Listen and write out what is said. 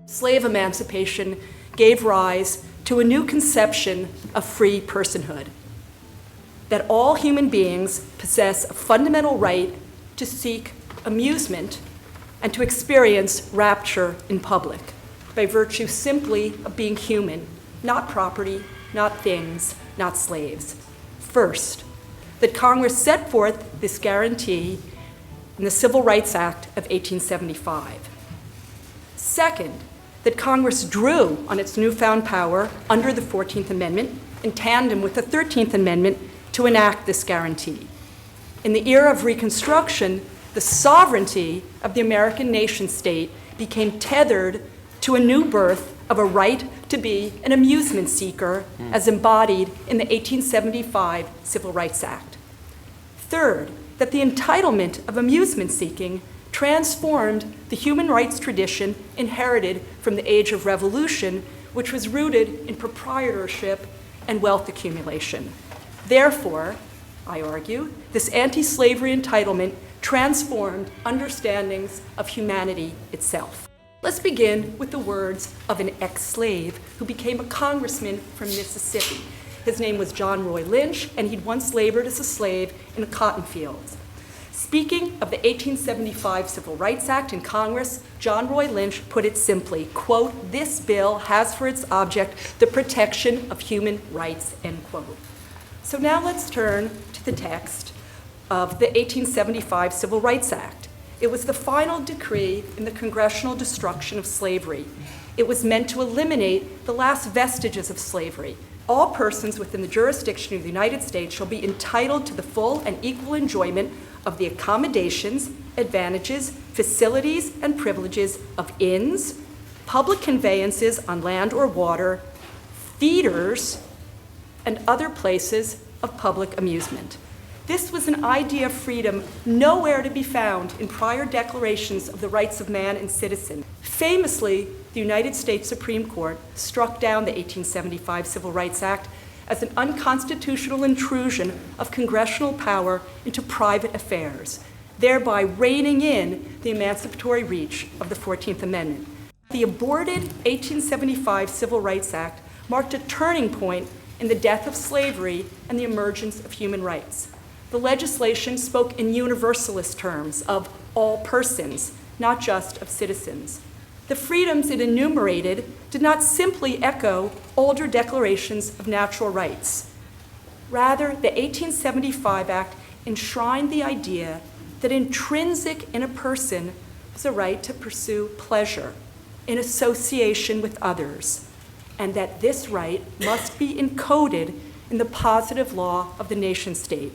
Slave emancipation gave rise to a new conception of free personhood, that all human beings possess a fundamental right to seek amusement and to experience rapture in public by virtue simply of being human, not property, not things, not slaves. First, that Congress set forth this guarantee in the Civil Rights Act of 1875. Second, that Congress drew on its newfound power under the 14th Amendment in tandem with the 13th Amendment to enact this guarantee. In the era of Reconstruction, the sovereignty of the American nation-state became tethered to a new birth of a right to be an amusement seeker as embodied in the 1875 Civil Rights Act. Third, that the entitlement of amusement seeking transformed the human rights tradition inherited from the Age of Revolution, which was rooted in proprietorship and wealth accumulation. Therefore, I argue, this anti-slavery entitlement transformed understandings of humanity itself. Let's begin with the words of an ex-slave who became a congressman from Mississippi. His name was John Roy Lynch, and he'd once labored as a slave in the cotton fields. Speaking of the 1875 Civil Rights Act in Congress, John Roy Lynch put it simply, quote, "This bill has for its object the protection of human rights," end quote. So now let's turn to the text of the 1875 Civil Rights Act. It was the final decree in the congressional destruction of slavery. It was meant to eliminate the last vestiges of slavery. All persons within the jurisdiction of the United States shall be entitled to the full and equal enjoyment of the accommodations, advantages, facilities, and privileges of inns, public conveyances on land or water, theaters, and other places of public amusement. This was an idea of freedom nowhere to be found in prior declarations of the rights of man and citizen. Famously, the United States Supreme Court struck down the 1875 Civil Rights Act as an unconstitutional intrusion of congressional power into private affairs, thereby reining in the emancipatory reach of the 14th Amendment. The aborted 1875 Civil Rights Act marked a turning point in the death of slavery and the emergence of human rights. The legislation spoke in universalist terms of all persons, not just of citizens. The freedoms it enumerated did not simply echo older declarations of natural rights. Rather, the 1875 Act enshrined the idea that intrinsic in a person was a right to pursue pleasure in association with others, and that this right must be encoded in the positive law of the nation-state.